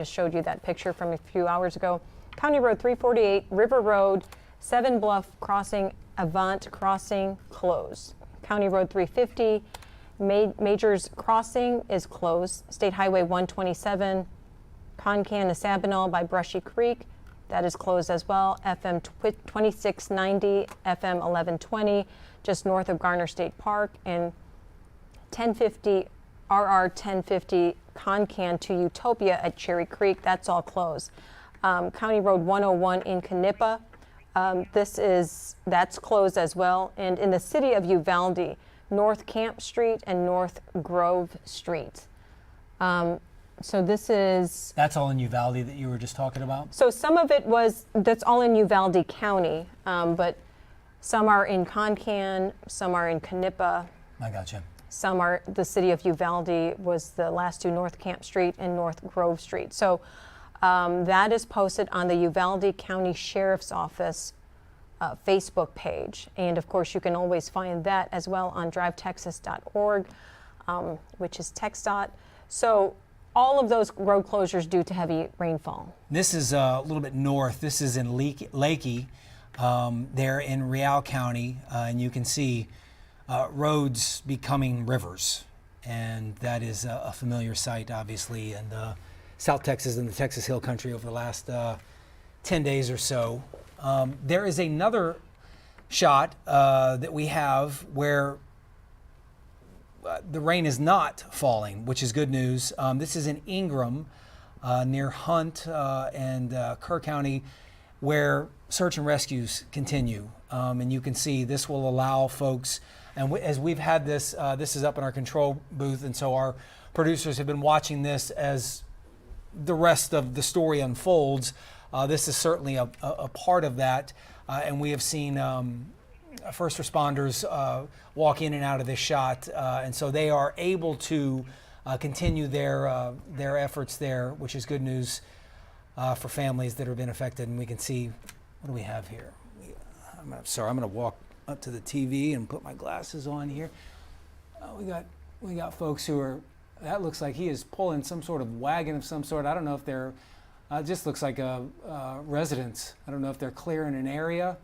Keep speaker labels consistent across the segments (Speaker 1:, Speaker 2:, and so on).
Speaker 1: just showed you that picture from a few hours ago. County Road 348, River Road, Seven Bluff Crossing, Avant Crossing, closed. County Road 350, Majors Crossing is closed. State Highway 127, Concan to Sabinal by Brushy Creek, that is closed as well. FM 2690, FM 1120, just north of Garner State Park, and 1050 RR 1050 Concan to Utopia at Cherry Creek, that's all closed. County Road 101 in Canepa, that's closed as well. And in the city of Uvalde, North Camp Street and North Grove Street. So that's all in Uvalde that you were just talking about? So some of it that's all in Uvalde County, but some are in Concan, some are in Canepa. I gotcha. Some are, the city of Uvalde was the last two, North Camp Street and North Grove Street. So that is posted on the Uvalde County Sheriff's Office Facebook page. And of course, you can always find that as well on drivetexas.org, which is TxDOT. So all of those road closures due to heavy rainfall. This is a little bit north. This is in Leakey, there in Rio County, and you can see roads becoming rivers, and that is a familiar sight, obviously, in South Texas and the Texas Hill Country over the last 10 days or so. There is another shot that we have where the rain is not falling, which is good news. This is in Ingram, near Hunt and Kerr County, where search and rescues continue. And you can see this will allow folks, and as we've had this, this is up in our control booth, and so our producers have been watching this as the rest of the story unfolds. This is certainly a part of that, and we have seen first responders walk in and out of this shot, and so they are able to continue their efforts there, which is good news for families that have been affected. And we can see, what do we have here? I'm going to walk up to the TV and put my glasses on here. We got folks who are. That looks like he is pulling some sort of wagon of some sort. I don't know if they're. It just looks like residents. I don't know if they're clearing an area,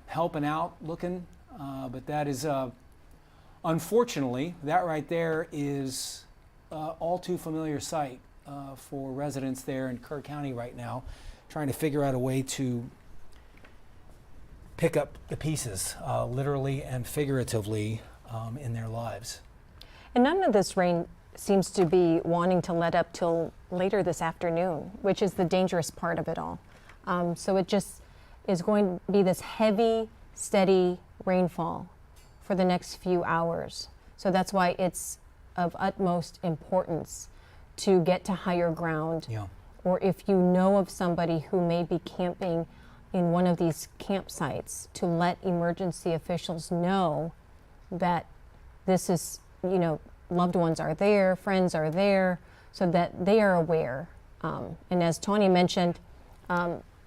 Speaker 1: helping out, looking. But that is, unfortunately, that right there is all too familiar sight for residents there in Kerr County right now, trying to figure out a way to pick up the pieces, literally and figuratively, in their lives. And none of this rain seems to be wanting to let up till later this afternoon, which is the dangerous part of it all. So it just is going to be this heavy, steady rainfall for the next few hours. So that's why it's of utmost importance to get to higher ground. Yeah. Or if you know of somebody who may be camping in one of these campsites, to let emergency officials know that this is, loved ones are there, friends are there, so that they are aware. And as Tawny mentioned,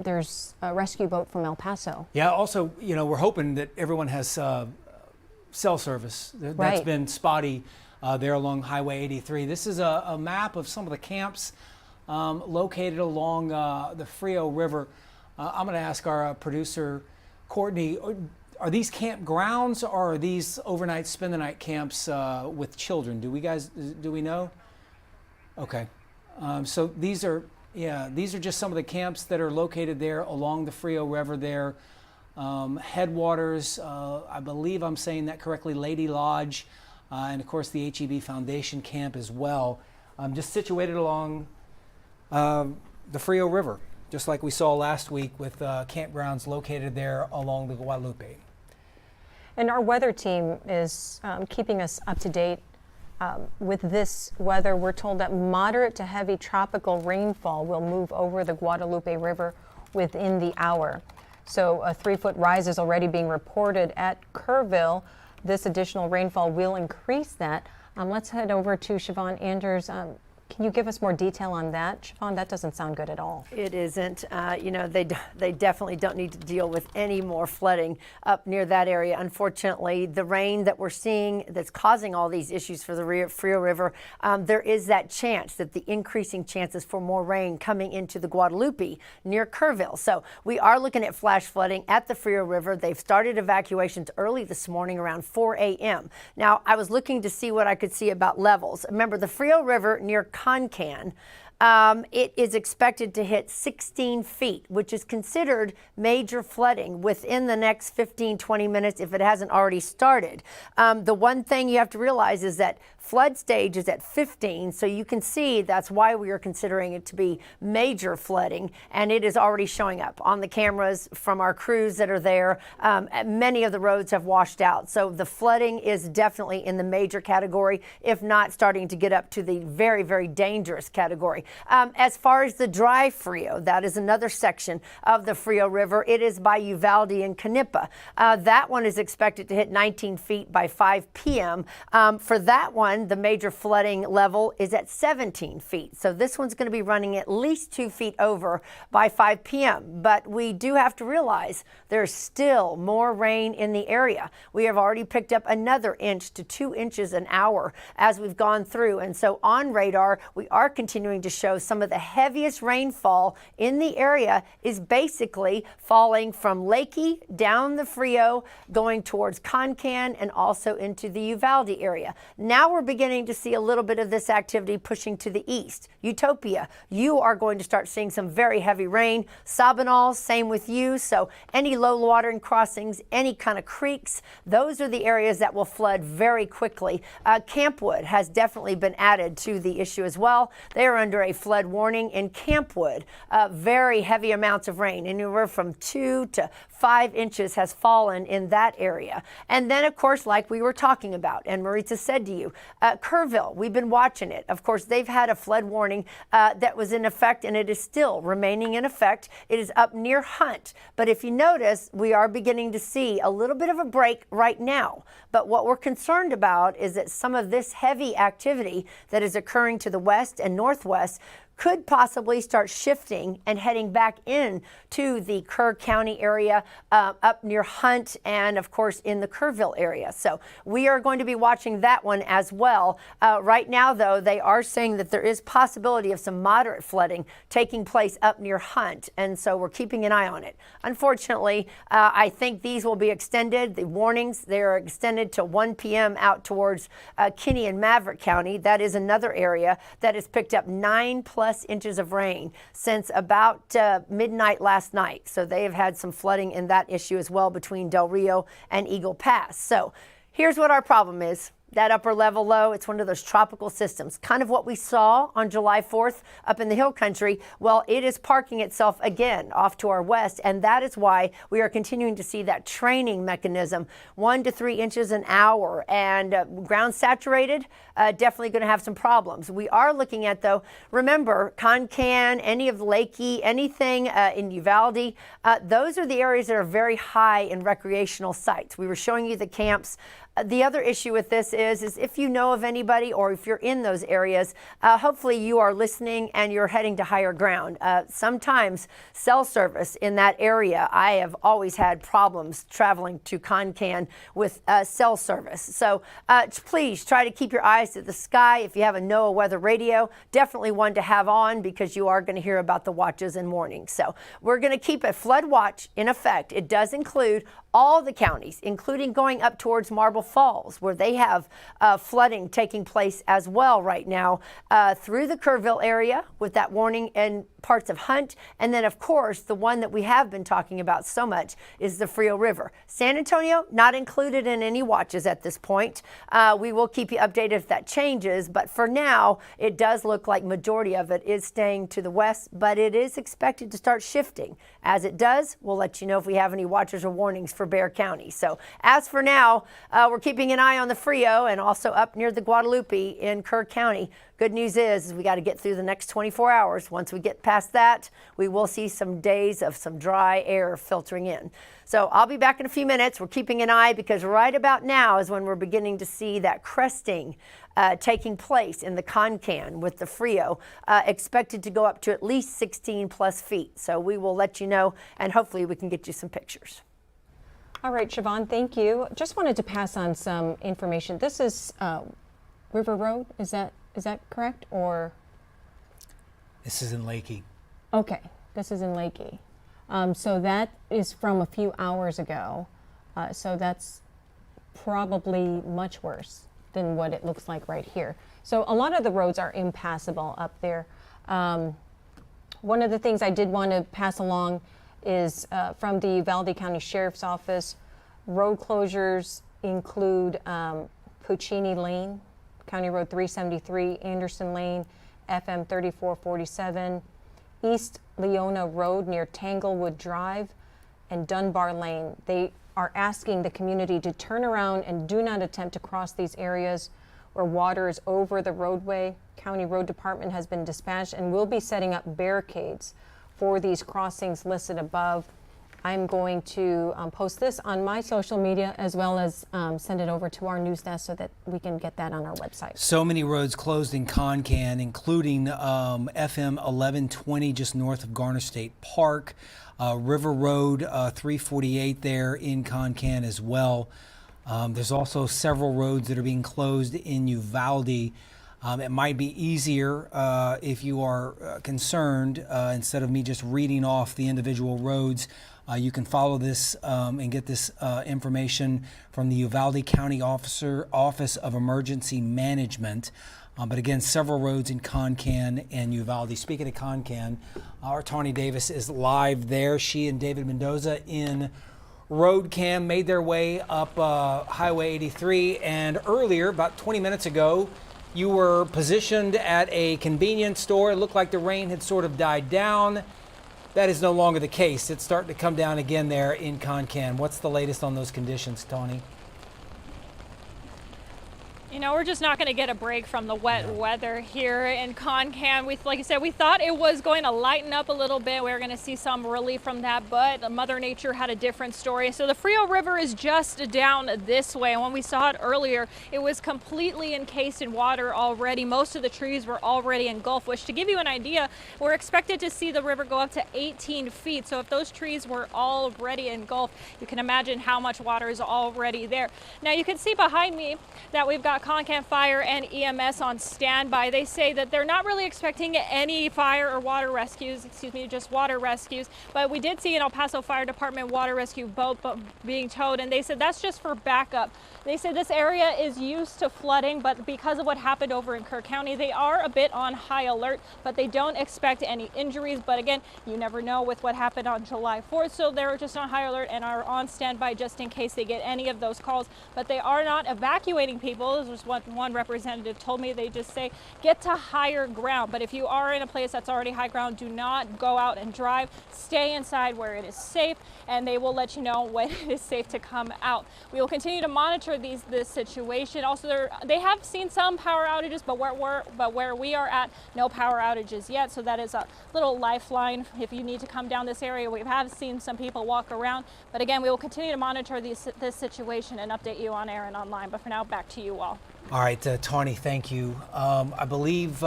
Speaker 1: there's a rescue boat from El Paso. Yeah, also, we're hoping that everyone has cell service. That's been spotty there along Highway 83. This is a map of some of the camps located along the Frio River. I'm going to ask our producer, Courtney, are these campgrounds or are these overnight spend the night camps with children? Do we know? Okay. So these are just some of the camps that are located there along the Frio River there. Headwaters, I believe I'm saying that correctly, Lady Lodge, and of course the HEB Foundation camp as well. Just situated along the Frio River, just like we saw last week with campgrounds located there along the Guadalupe. And our weather team is keeping us up to date with this weather. We're told that moderate to heavy tropical rainfall will move over the Guadalupe River within the hour. So a 3-foot rise is already being reported at Kerrville. This additional rainfall will increase that. Let's head over to Siobhan Anders. Can you give us more detail on that, Siobhan? That doesn't sound good at all.
Speaker 2: It isn't. You know, they definitely don't need to deal with any more flooding up near that area. Unfortunately, the rain that we're seeing that's causing all these issues for the Frio River, there is that chance that the increasing chances for more rain coming into the Guadalupe near Kerrville. So we are looking at flash flooding at the Frio River. They've started evacuations early this morning around 4 a.m. Now, I was looking to see what I could see about levels. Remember, the Frio River near Concan, it is expected to hit 16 feet, which is considered major flooding within the next 15-20 minutes if it hasn't already started. The one thing you have to realize is that flood stage is at 15, so you can see that's why we are considering it to be major flooding, and it is already showing up on the cameras from our crews that are there. Many of the roads have washed out, so the flooding is definitely in the major category, if not starting to get up to the very, very dangerous category. As far as the dry Frio, that is another section of the Frio River. It is by Uvalde and Canipa. That one is expected to hit 19 feet by 5 p.m. For that one, the major flooding level is at 17 feet. So this one's going to be running at least 2 feet over by 5 p.m. But we do have to realize there's still more rain in the area. We have already picked up another inch to 2 inches an hour as we've gone through. And so on radar, we are continuing to show some of the heaviest rainfall in the area is basically falling from Lakey down the Frio, going towards Concan and also into the Uvalde area. Now we're beginning to see a little bit of this activity pushing to the east. Utopia, you are going to start seeing some very heavy rain. Sabinal, same with you. So any low watering crossings, any kind of creeks, those are the areas that will flood very quickly. Campwood has definitely been added to the issue as well. They are under a flood warning in Campwood. Very heavy amounts of rain, anywhere from 2 to 5 inches has fallen in that area. And then, of course, like we were talking about, and Maritza said to you, Kerrville, we've been watching it. Of course, they've had a flood warning that was in effect, and it is still remaining in effect. It is up near Hunt. But if you notice, we are beginning to see a little bit of a break right now. But what we're concerned about is that some of this heavy activity that is occurring to the west and northwest could possibly start shifting and heading back in to the Kerr County area, up near Hunt, and of course in the Kerrville area. So we are going to be watching that one as well. Right now, though, they are saying that there is possibility of some moderate flooding taking place up near Hunt, and so we're keeping an eye on it. Unfortunately, I think these will be extended. The warnings, they are extended to 1 p.m. out towards Kinney and Maverick County. That is another area that has picked up 9+ inches of rain since about midnight last night. So they have had some flooding in that issue as well between Del Rio and Eagle Pass. So here's what our problem is. That upper level low, it's one of those tropical systems, kind of what we saw on July 4th up in the hill country. Well, it is parking itself again off to our west, and that is why we are continuing to see that training mechanism, 1 to 3 inches an hour, and ground saturated, definitely going to have some problems. We are looking at, though, remember, Concan, any of Lakey, anything in Uvalde, those are the areas that are very high in recreational sites. We were showing you the camps. The other issue with this is if you know of anybody or if you're in those areas, hopefully you are listening and you're heading to higher ground. Sometimes cell service in that area, I have always had problems traveling to Concan with cell service. So please try to keep your eyes to the sky. If you have a NOAA weather radio, definitely one to have on because you are going to hear about the watches and warnings. So we're going to keep a flood watch in effect. It does include all the counties, including going up towards Marble Falls, where they have flooding taking place as well right now through the Kerrville area with that warning and parts of Hunt. And then, of course, the one that we have been talking about so much is the Frio River. San Antonio, not included in any watches at this point. We will keep you updated if that changes. But for now, it does look like majority of it is staying to the west, but it is expected to start shifting. As it does, we'll let you know if we have any watches or warnings for Bexar County. So as for now, we're keeping an eye on the Frio and also up near the Guadalupe in Kerr County. Good news is we got to get through the next 24 hours. Once we get past that, we will see some days of some dry air filtering in. So I'll be back in a few minutes. We're keeping an eye because right about now is when we're beginning to see that cresting taking place in the Concan with the Frio, expected to go up to at least 16 plus feet. So we will let you know, and hopefully we can get you some pictures.
Speaker 1: All right, Siobhan, thank you. Just wanted to pass on some information. This is River Road, is that correct, or?
Speaker 3: This is in Lakey.
Speaker 1: Okay, this is in Lakey. So that is from a few hours ago. So that's probably much worse than what it looks like right here. So a lot of the roads are impassable up there. One of the things I did want to pass along is from the Uvalde County Sheriff's Office. Road closures include Puccini Lane, County Road 373, Anderson Lane, FM 3447, East Leona Road near Tanglewood Drive, and Dunbar Lane. They are asking the community to turn around and do not attempt to cross these areas where water is over the roadway. County Road Department has been dispatched and will be setting up barricades for these crossings listed above. I'm going to post this on my social media as well as send it over to our news desk so that we can get that on our website.
Speaker 3: So many roads closed in Concan, including FM 1120 just north of Garner State Park, River Road 348 there in Concan as well. There's also several roads that are being closed in Uvalde. It might be easier if you are concerned, instead of me just reading off the individual roads, you can follow this and get this information from the Uvalde County Office of Emergency Management. But again, several roads in Concan and Uvalde. Speaking of Concan, our Tawny Davis is live there. She and David Mendoza in road cam made their way up Highway 83. And earlier, about 20 minutes ago, you were positioned at a convenience store. It looked like the rain had sort of died down. That is no longer the case. It's starting to come down again there in Concan. What's the latest on those conditions, Tawny?
Speaker 4: You know, we're just not going to get a break from the wet weather here in Concan. Like I said, we thought it was going to lighten up a little bit. We were going to see some relief from that, but Mother Nature had a different story. So the Frio River is just down this way. And when we saw it earlier, it was completely encased in water already. Most of the trees were already engulfed, which, to give you an idea, we're expected to see the river go up to 18 feet. So if those trees were already engulfed, you can imagine how much water is already there. Now you can see behind me that we've got Concan Fire and EMS on standby. They say that they're not really expecting any fire or water rescues, just water rescues. But we did see an El Paso Fire Department water rescue boat being towed, and they said that's just for backup. They said this area is used to flooding, but because of what happened over in Kerr County, they are a bit on high alert, but they don't expect any injuries. But again, you never know with what happened on July 4th, so they're just on high alert and are on standby just in case they get any of those calls. But they are not evacuating people. This was what one representative told me. They just say get to higher ground. But if you are in a place that's already high ground, do not go out and drive. Stay inside where it is safe, and they will let you know when it is safe to come out. We will continue to monitor this situation. Also, they have seen some power outages, but where we are at, no power outages yet. So that is a little lifeline if you need to come down this area. We have seen some people walk around, but again, we will continue to monitor this situation and update you on air and online. But for now, back to you all.
Speaker 3: All right, Tawny, thank you. I believe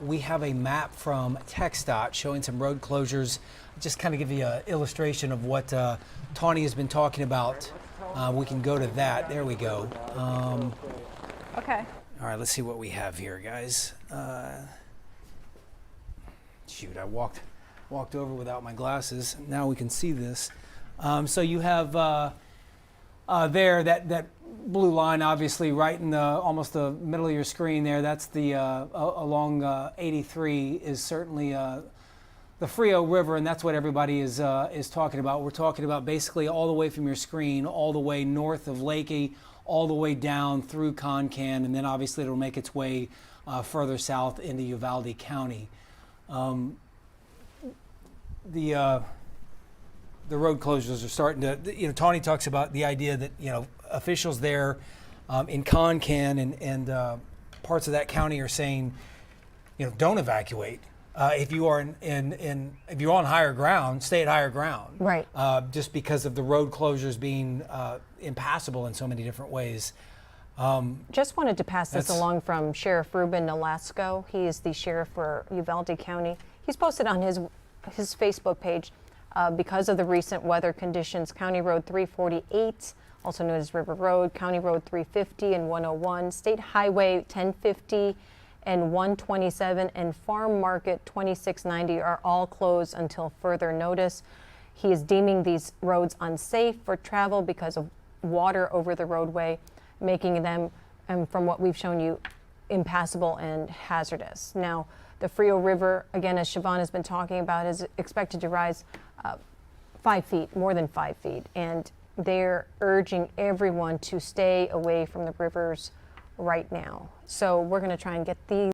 Speaker 3: we have a map from TxDOT showing some road closures. Just kind of give you an illustration of what Tawny has been talking about. We can go to that. There we go.
Speaker 4: Okay.
Speaker 3: All right, let's see what we have here, guys. Shoot, I walked over without my glasses. Now we can see this. So you have there that blue line, obviously, right in the almost the middle of your screen there. That's the along 83 is certainly the Frio River, and that's what everybody is talking about. We're talking about basically all the way from your screen, all the way north of Lakey, all the way down through Concan, and then obviously it'll make its way further south into the road closures are starting to, Tawny talks about the idea that, officials there in Concan and parts of that county are saying, don't evacuate. If you are if you're on higher ground, stay at higher ground.
Speaker 1: Right.
Speaker 3: Just because of the road closures being impassable in so many different ways.
Speaker 1: Just wanted to pass this along from Sheriff Ruben Nolasco. He is the sheriff for Uvalde County. He's posted on his Facebook page, because of the recent weather conditions, County Road 348, also known as River Road, County Road 350 and 101, State Highway 1050 and 127, and Farm Market 2690 are all closed until further notice. He is deeming these roads unsafe for travel because of water over the roadway, making them, from what we've shown you, impassable and hazardous. Now, the Frio River, again, as Siobhan has been talking about, is expected to rise 5 feet, more than 5 feet, and they're urging everyone to stay away from the rivers right now. So we're going to try and get these